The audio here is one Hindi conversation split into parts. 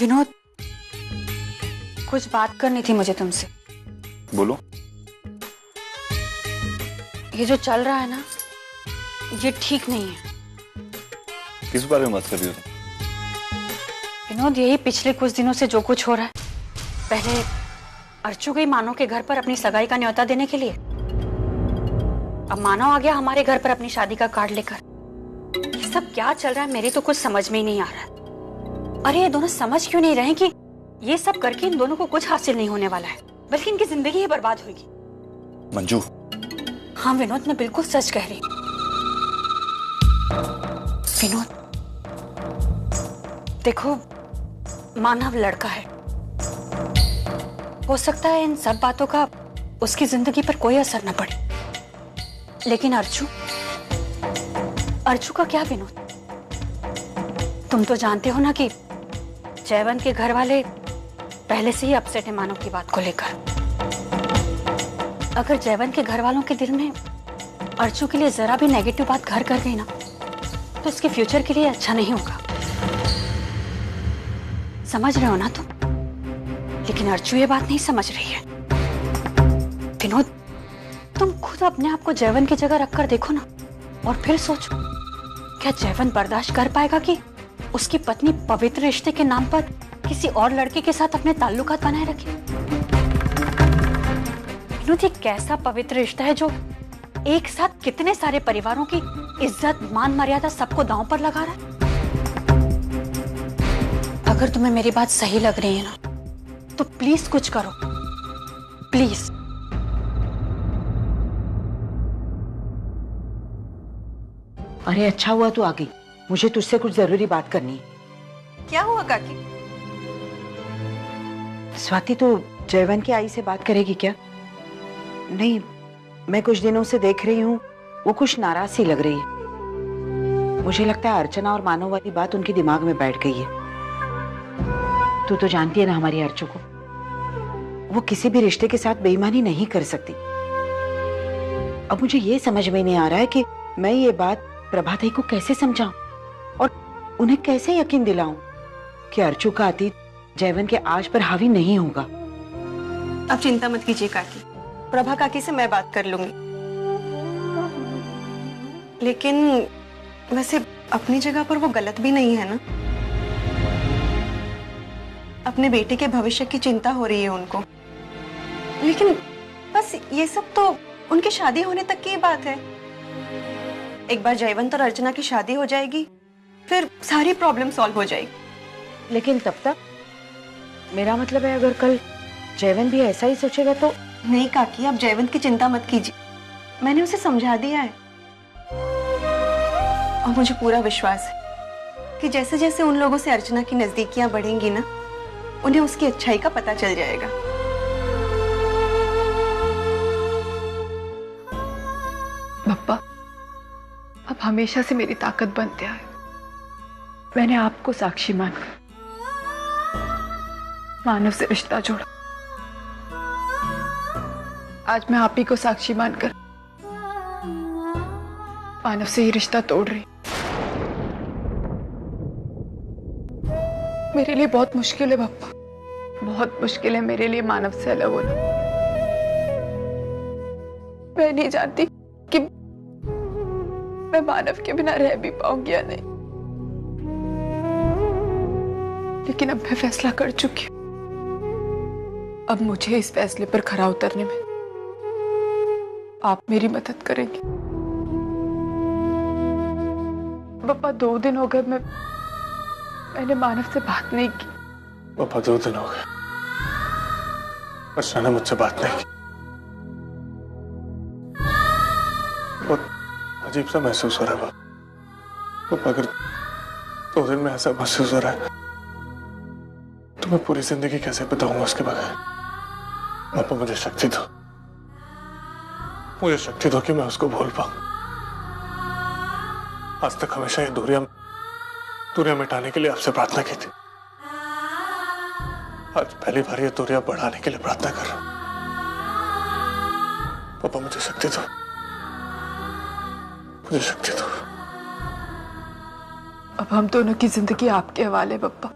विनोद, कुछ बात करनी थी मुझे तुमसे। बोलो। ये जो चल रहा है ना, ये ठीक नहीं है। किस बारे में बात कर रही हो तुम? विनोद, यही पिछले कुछ दिनों से जो कुछ हो रहा है। पहले अर्चू गई मानव के घर पर अपनी सगाई का न्योता देने के लिए, अब मानव आ गया हमारे घर पर अपनी शादी का कार्ड लेकर। ये सब क्या चल रहा है, मेरी तो कुछ समझ में ही नहीं आ रहा है। अरे ये दोनों समझ क्यों नहीं रहे कि ये सब करके इन दोनों को कुछ हासिल नहीं होने वाला है, बल्कि इनकी जिंदगी ही बर्बाद होगी। मंजू। हाँ विनोद, मैं बिल्कुल सच कह रही हूँ। विनोद देखो, मानव लड़का है, हो सकता है इन सब बातों का उसकी जिंदगी पर कोई असर न पड़े, लेकिन अर्चू का क्या विनोद? तुम तो जानते हो ना कि जयवंत के घर वाले पहले से ही अपसेट है मानव की बात को लेकर। अगर जयवंत के घर वालों के दिल में अर्चू के लिए जरा भी नेगेटिव बात घर कर गई ना, तो उसके फ्यूचर के लिए अच्छा नहीं होगा। समझ रहे हो ना तुम? लेकिन अर्चू ये बात नहीं समझ रही है। विनोद, तुम खुद अपने आप को जयवंत की जगह रखकर देखो ना, और फिर सोचो, क्या जयवंत बर्दाश्त कर पाएगा कि उसकी पत्नी पवित्र रिश्ते के नाम पर किसी और लड़के के साथ अपने ताल्लुकात बनाए रखे? विनोद, ये कैसा पवित्र रिश्ता है जो एक साथ कितने सारे परिवारों की इज्जत, मान, मर्यादा सबको दांव पर लगा रहा है? अगर तुम्हें मेरी बात सही लग रही है ना, तो प्लीज कुछ करो, प्लीज। अरे अच्छा हुआ तू आ गई, मुझे तुझसे कुछ जरूरी बात करनी है। क्या हुआ काकी? स्वाति, तो जयवंत की आई से बात करेगी क्या? नहीं, मैं कुछ दिनों से देख रही हूँ वो कुछ नाराज सी लग रही है। मुझे लगता है अर्चना और मानव वाली बात उनके दिमाग में बैठ गई है। तू तो जानती है ना हमारी अर्चू को, वो किसी भी रिश्ते के साथ बेईमानी नहीं कर सकती। अब मुझे ये समझ में नहीं आ रहा है कि मैं ये बात प्रभात को कैसे समझाऊं और उन्हें कैसे यकीन दिलाऊं कि अर्चू का अतीत जयवंत के आज पर हावी नहीं होगा। अब चिंता मत कीजिए काकी, प्रभा काकी से मैं बात कर लूंगी। लेकिन वैसे अपनी जगह पर वो गलत भी नहीं है ना। अपने बेटे के भविष्य की चिंता हो रही है उनको, लेकिन बस ये सब तो उनकी शादी होने तक की बात है। एक बार जयवंत और अर्चना की शादी हो जाएगी, फिर सारी प्रॉब्लम सॉल्व हो जाएगी। लेकिन तब तक मेरा मतलब है, अगर कल जयवंत भी ऐसा ही सोचेगा तो। नहीं काकी, आप जयवंत की चिंता मत कीजिए, मैंने उसे समझा दिया है। और मुझे पूरा विश्वास है कि जैसे जैसे उन लोगों से अर्चना की नजदीकियां बढ़ेंगी ना, उन्हें उसकी अच्छाई का पता चल जाएगा। पप्पा, अब हमेशा से मेरी ताकत बनते आए। मैंने आपको साक्षी मानकर मानव से रिश्ता जोड़ा, आज मैं आप ही को साक्षी मानकर मानव से ही रिश्ता तोड़ रही। मेरे लिए बहुत मुश्किल है पप्पा, बहुत मुश्किल है मेरे लिए मानव से अलग होना। मैं नहीं जानती कि मैं मानव के बिना रह भी पाऊंगी या नहीं, लेकिन अब मैं फैसला कर चुकी हूं। अब मुझे इस फैसले पर खरा उतरने में आप मेरी मदद करेंगे। पापा, 2 दिन हो गए मैंने मानव से बात नहीं की। पापा, 2 दिन हो गए अर्चना ने मुझसे बात नहीं की। बहुत अजीब सा महसूस हो रहा है पापा। अगर 2 दिन में ऐसा महसूस हो रहा है तो मैं पूरी जिंदगी कैसे बिताऊंगा उसके बगैर? पापा, मुझे शक्ति दो, मुझे शक्ति दो कि मैं उसको भूल पाऊं। आज तक हमेशा ये दूरियां मिटाने के लिए आपसे प्रार्थना की थी, आज पहली बार ये दूरियां बढ़ाने के लिए प्रार्थना कर रहा हूं। पापा, मुझे शक्ति दो, मुझे शक्ति दो। अब हम दोनों की जिंदगी आपके हवाले पप्पा।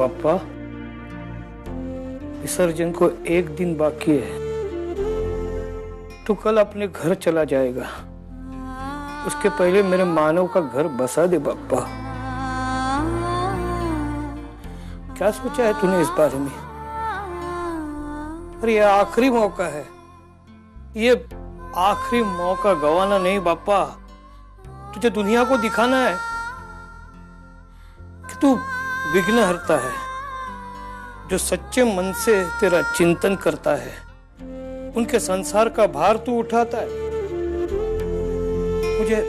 पापा, विसर्जन को 1 दिन बाकी है। तो कल अपने घर चला जाएगा। उसके पहले मेरे मानव का घर बसा दे पापा। क्या सोचा है तूने इस बारे में? अरे ये आखिरी मौका है, ये आखिरी मौका गवाना नहीं पापा। तुझे दुनिया को दिखाना है कि तू विघ्नहर्ता है, जो सच्चे मन से तेरा चिंतन करता है। उनके संसार का भार तू उठाता है। मुझे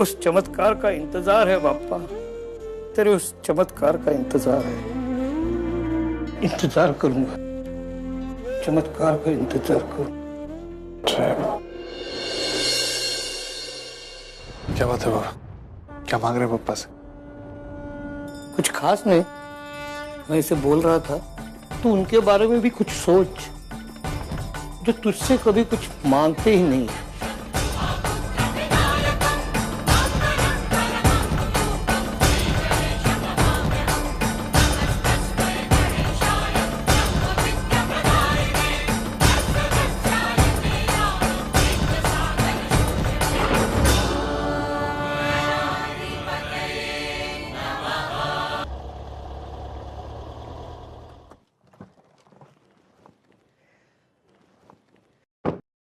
उस चमत्कार का इंतजार है बापा, तेरे उस चमत्कार का इंतजार है। इंतजार करूंगा, चमत्कार का इंतजार करूंगा। क्या बात है बाबा? क्या मांग रहे हैं पप्पा से? कुछ खास नहीं, मैं इसे बोल रहा था तू उनके बारे में भी कुछ सोच, जो तुझसे कभी कुछ मांगते ही नहीं।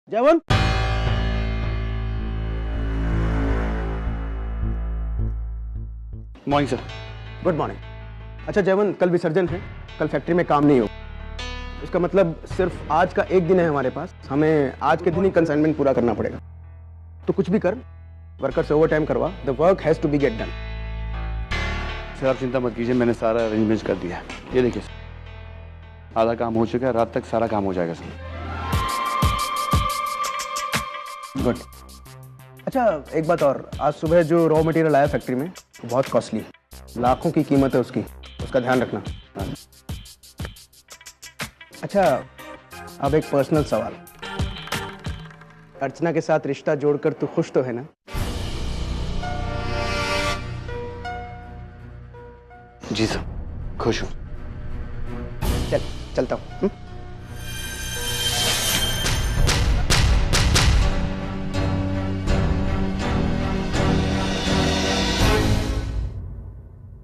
जयवंत, मॉर्निंग सर। Good morning. अच्छा जयवंत, कल विसर्जन है, कल फैक्ट्री में काम नहीं हो। इसका मतलब सिर्फ आज का 1 दिन है हमारे पास। हमें आज के दिन ही कंसाइनमेंट पूरा करना पड़ेगा। तो कुछ भी कर, वर्कर से ओवर टाइम करवा। The work has to be get done. Sir आप चिंता मत कीजिए, मैंने सारा अरेंजमेंट कर दिया। ये देखिए सर, आधा काम हो चुका है, रात तक सारा काम हो जाएगा सर। गुड। अच्छा एक बात और, आज सुबह जो रॉ मटेरियल आया फैक्ट्री में वो बहुत कॉस्टली है, लाखों की कीमत है उसकी, उसका ध्यान रखना। अच्छा अब एक पर्सनल सवाल, अर्चना के साथ रिश्ता जोड़कर तू खुश तो है ना? जी सर, खुश हूँ। चल चलता हूँ।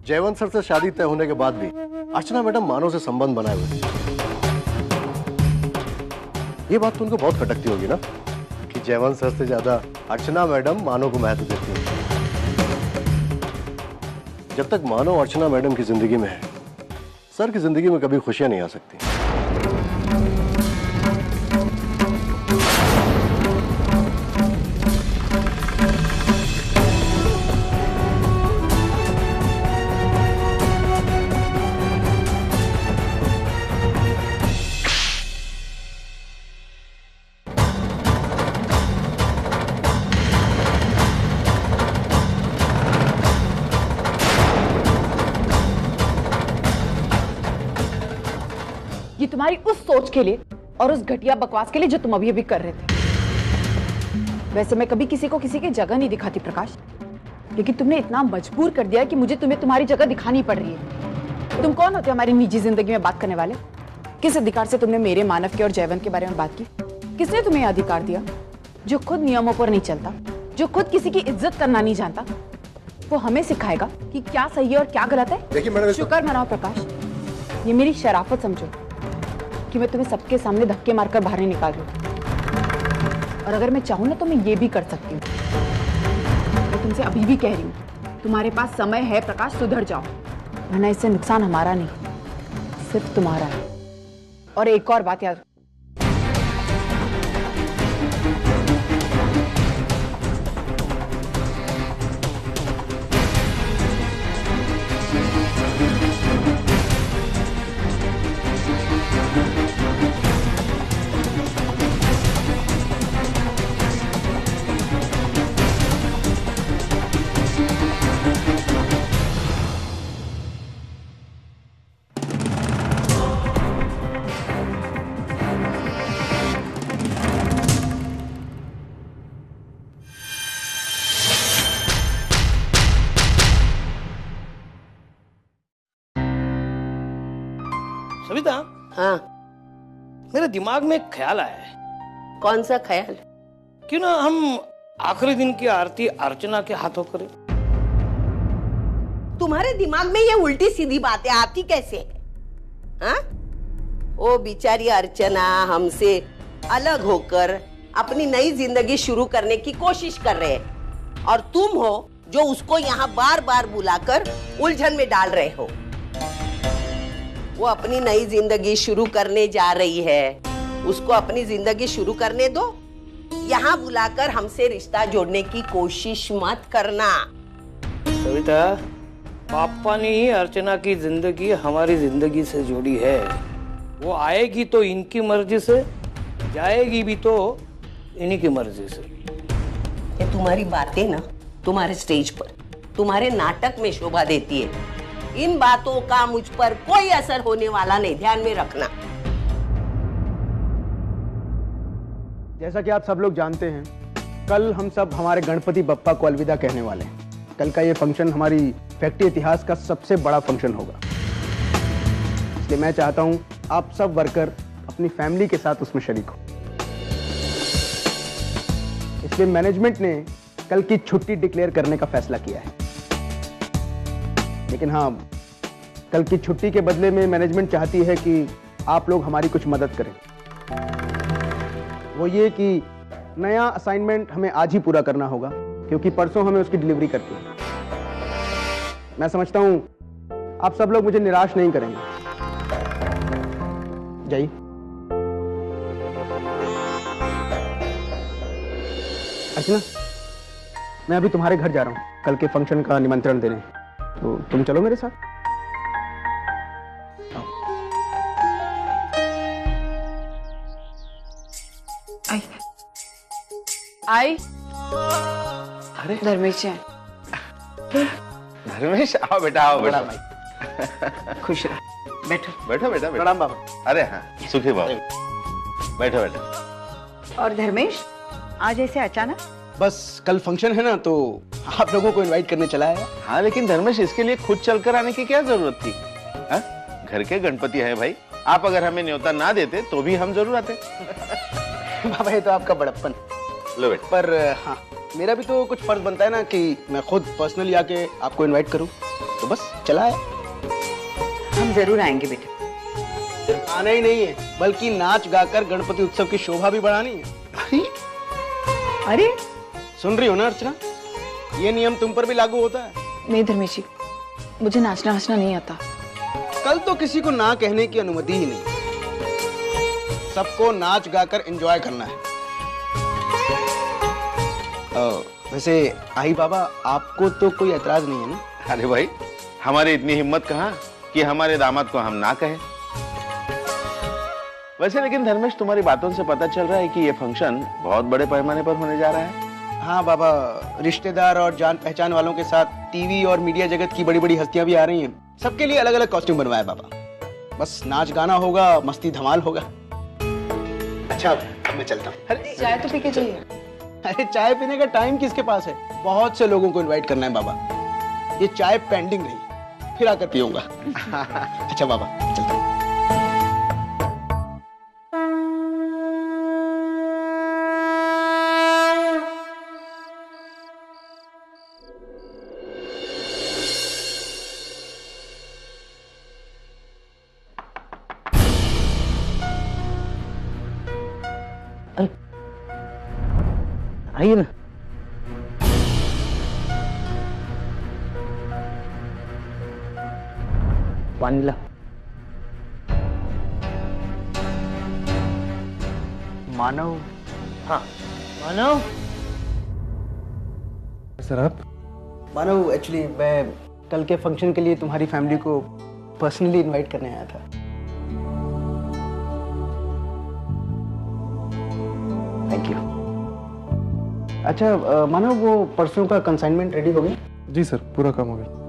जयवंत सर से शादी तय होने के बाद भी अर्चना मैडम मानव से संबंध बनाए हुए थे। ये बात तो उनको बहुत खटकती होगी ना कि जयवंत सर से ज्यादा अर्चना मैडम मानव को महत्व देती है। जब तक मानव अर्चना मैडम की जिंदगी में है, सर की जिंदगी में कभी खुशियां नहीं आ सकती। ये तुम्हारी उस सोच के लिए और उस घटिया बकवास के लिए जो तुम अभी अभी कर रहे थे। वैसे मैं कभी किसी को किसी की जगह नहीं दिखाती प्रकाश, लेकिन तुमने इतना मजबूर कर दिया कि मुझे तुम्हें तुम्हारी जगह दिखानी पड़ रही है। तुम कौन होते हो हमारी निजी जिंदगी में बात करने वाले? किस अधिकार से तुमने मेरे, मानव के और जयवंत के बारे में बात की? किसने तुम्हें अधिकार दिया? जो खुद नियमों पर नहीं चलता, जो खुद किसी की इज्जत करना नहीं जानता, वो हमें सिखाएगा कि क्या सही है और क्या गलत है? देखिए मैडम, शुक्र मनाओ प्रकाश, ये मेरी शराफत समझो कि मैं तुम्हें सबके सामने धक्के मारकर बाहर नहीं निकाल रही हूँ। और अगर मैं चाहूँ ना तो मैं ये भी कर सकती हूँ। मैं तुमसे अभी भी कह रही हूँ, तुम्हारे पास समय है प्रकाश, सुधर जाओ, वरना इससे नुकसान हमारा नहीं, सिर्फ तुम्हारा है। और एक और बात याद, सविता, हाँ, मेरे दिमाग में एक ख्याल आया है। कौन सा ख्याल? क्यों ना हम आखिरी दिन की आरती अर्चना के हाथों करें? तुम्हारे दिमाग में ये उल्टी सीधी बातें आती कैसे? हाँ? ओ बेचारी अर्चना हमसे अलग होकर अपनी नई जिंदगी शुरू करने की कोशिश कर रहे हैं, और तुम हो जो उसको यहाँ बार बार बुलाकर उलझन में डाल रहे हो। वो अपनी नई जिंदगी शुरू करने जा रही है, उसको अपनी जिंदगी शुरू करने दो। यहाँ बुलाकर हमसे रिश्ता जोड़ने की कोशिश मत करना। सविता, पापा ने ही अर्चना की जिंदगी हमारी जिंदगी से जोड़ी है। वो आएगी तो इनकी मर्जी से, जाएगी भी तो इन्हीं की मर्जी से। ये तुम्हारी बातें ना तुम्हारे स्टेज पर, तुम्हारे नाटक में शोभा देती है। इन बातों का मुझ पर कोई असर होने वाला नहीं, ध्यान में रखना। जैसा कि आप सब लोग जानते हैं, कल हम सब हमारे गणपति बप्पा को अलविदा कहने वाले हैं। कल का ये फंक्शन हमारी फैक्ट्री इतिहास का सबसे बड़ा फंक्शन होगा, इसलिए मैं चाहता हूं आप सब वर्कर अपनी फैमिली के साथ उसमें शरीक हो। इसलिए मैनेजमेंट ने कल की छुट्टी डिक्लेयर करने का फैसला किया है। लेकिन हाँ, कल की छुट्टी के बदले में मैनेजमेंट चाहती है कि आप लोग हमारी कुछ मदद करें। वो ये कि नया असाइनमेंट हमें आज ही पूरा करना होगा, क्योंकि परसों हमें उसकी डिलीवरी करती है। मैं समझता हूं आप सब लोग मुझे निराश नहीं करेंगे। जाइए। अर्चना, मैं अभी तुम्हारे घर जा रहा हूं कल के फंक्शन का निमंत्रण देने, तो तुम चलो मेरे साथ। आई। अरे धर्मेश जी, धर्मेश, आओ बेटा, आओ बेटा। खुश रहो, बैठो। बैठो बेटा। प्रणाम बाबा। अरे हाँ, सुखी बाबू, बैठो बेटा। और धर्मेश, आज ऐसे अचानक? बस कल फंक्शन है ना, तो आप लोगों को इनवाइट करने चला है। हाँ, लेकिन धर्मेश, इसके लिए खुद चलकर आने की क्या जरूरत थी? हा? घर के गणपति है भाई, आप अगर हमें न्योता ना देते तो भी हम जरूर आते। बाबा, ये तो आपका बड़प्पन। लो बेटा। पर हाँ, मेरा भी तो कुछ फर्ज बनता है ना कि मैं खुद पर्सनली आके आपको इनवाइट करूं, तो बस चला है। हम जरूर आएंगे बेटा। आना ही नहीं है, बल्कि नाच गाकर गणपति उत्सव की शोभा भी बढ़ानी है। अरे सुन रही हो ना अर्चना, ये नियम तुम पर भी लागू होता है। नहीं धर्मेश जी, मुझे नाचना वाचना नहीं आता। कल तो किसी को ना कहने की अनुमति ही नहीं, सबको नाच गाकर एंजॉय करना है। वैसे आई बाबा, आपको तो कोई एतराज नहीं है ना? अरे भाई, हमारी इतनी हिम्मत कहाँ कि हमारे दामाद को हम ना कहें। वैसे लेकिन धर्मेश, तुम्हारी बातों से पता चल रहा है कि ये फंक्शन बहुत बड़े पैमाने पर होने जा रहा है। हाँ बाबा, रिश्तेदार और जान पहचान वालों के साथ टीवी और मीडिया जगत की बड़ी बड़ी हस्तियां भी आ रही हैं। सबके लिए अलग अलग कॉस्ट्यूम बनवाया बाबा। बस नाच गाना होगा, मस्ती धमाल होगा। अच्छा, अब मैं चलता हूँ। चाय तो पी के जाइए। अरे चाय पीने का टाइम किसके पास है? बहुत से लोगों को इनवाइट करना है बाबा। ये चाय पेंडिंग नहीं, फिर आकर पीऊंगा। अच्छा बाबा, चलता हूँ। आइए ना। पानी ला। मानव। हाँ, मानव। सर आप? मानव, एक्चुअली मैं कल के फंक्शन के लिए तुम्हारी फैमिली को पर्सनली इनवाइट करने आया था। Thank you. अच्छा मानव, वो परसों का कंसाइनमेंट रेडी हो गया? जी सर, पूरा काम हो गया।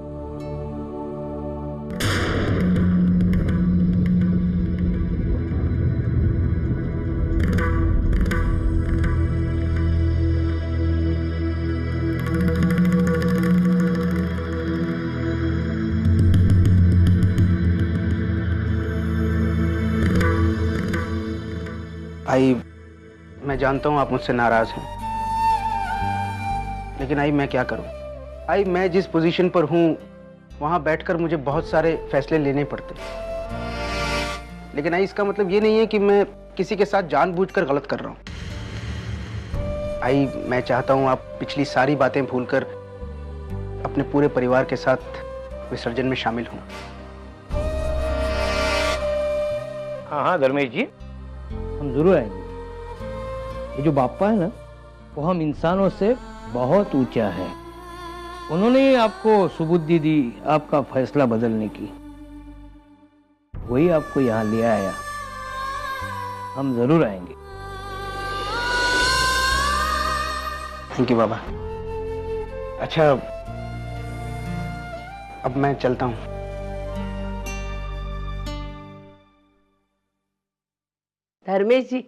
आई मैं जानता हूँ आप मुझसे नाराज हैं, लेकिन आई मैं क्या करूँ। आई मैं जिस पोजीशन पर हूँ वहां बैठकर मुझे बहुत सारे फैसले लेने पड़ते, लेकिन आई इसका मतलब ये नहीं है कि मैं किसी के साथ जानबूझकर गलत कर रहा हूँ। आई मैं चाहता हूँ आप पिछली सारी बातें भूलकर अपने पूरे परिवार के साथ विसर्जन में शामिल हों। हाँ हाँ धर्मेश जी, हम जरूर आएंगे। ये जो बाप्पा है ना, वो हम इंसानों से बहुत ऊंचा है। उन्होंने ही आपको सुबुद्धि दी आपका फैसला बदलने की, वही आपको यहाँ ले आया। हम जरूर आएंगे। थैंक यू बाबा। अच्छा अब मैं चलता हूँ। धर्मेश जी,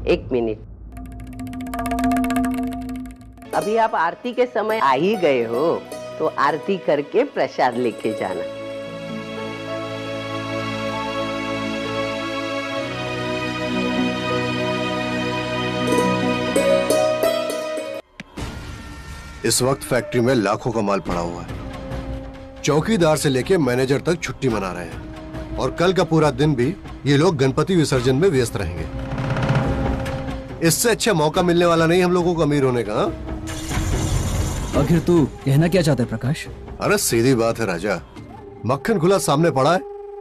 एक मिनट। अभी आप आरती के समय आ ही गए हो, तो आरती करके प्रसाद लेके जाना। इस वक्त फैक्ट्री में लाखों का माल पड़ा हुआ है। चौकीदार से लेके मैनेजर तक छुट्टी मना रहे हैं, और कल का पूरा दिन भी ये लोग गणपति विसर्जन में व्यस्त रहेंगे। इससे अच्छा मौका मिलने वाला नहीं हम लोगों को अमीर होने का। आखिर तू कहना क्या चाहता है प्रकाश? अरे सीधी बात है राजा, मक्खन खुला सामने पड़ा है,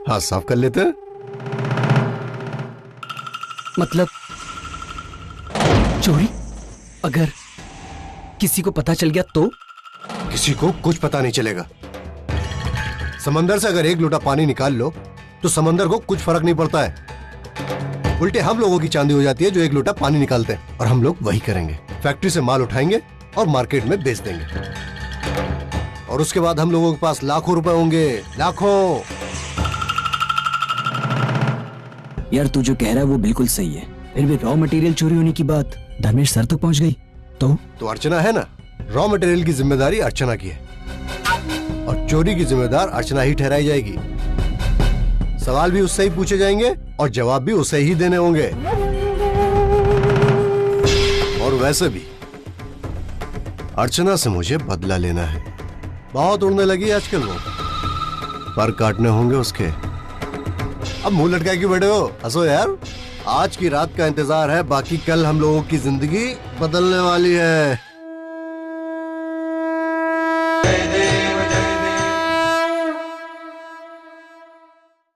हाथ साफ कर लेते हैं। मतलब चोरी? अगर किसी को पता चल गया तो? किसी को कुछ पता नहीं चलेगा। समंदर से अगर एक लोटा पानी निकाल लो तो समंदर को कुछ फर्क नहीं पड़ता है। उल्टे हम लोगों की चांदी हो जाती है जो एक लोटा पानी निकालते हैं, और हम लोग वही करेंगे। फैक्ट्री से माल उठाएंगे और मार्केट में बेच देंगे, और उसके बाद हम लोगों के पास लाखों रुपए होंगे, लाखों। यार तू जो कह रहा है वो बिल्कुल सही है, फिर भी रॉ मटेरियल चोरी होने की बात धर्मेश सर तक पहुंच गई तो अर्चना है ना, रॉ मटेरियल की जिम्मेदारी अर्चना की है, और चोरी की जिम्मेदार अर्चना ही ठहराई जाएगी। सवाल भी उससे ही पूछे जाएंगे और जवाब भी उसे ही देने होंगे। और वैसे भी अर्चना से मुझे बदला लेना है। बहुत उड़ने लगी आजकल वो, पर काटने होंगे उसके। अब मुंह लटका क्यों बैठे हो? हंसो यार। आज की रात का इंतजार है, बाकी कल हम लोगों की जिंदगी बदलने वाली है।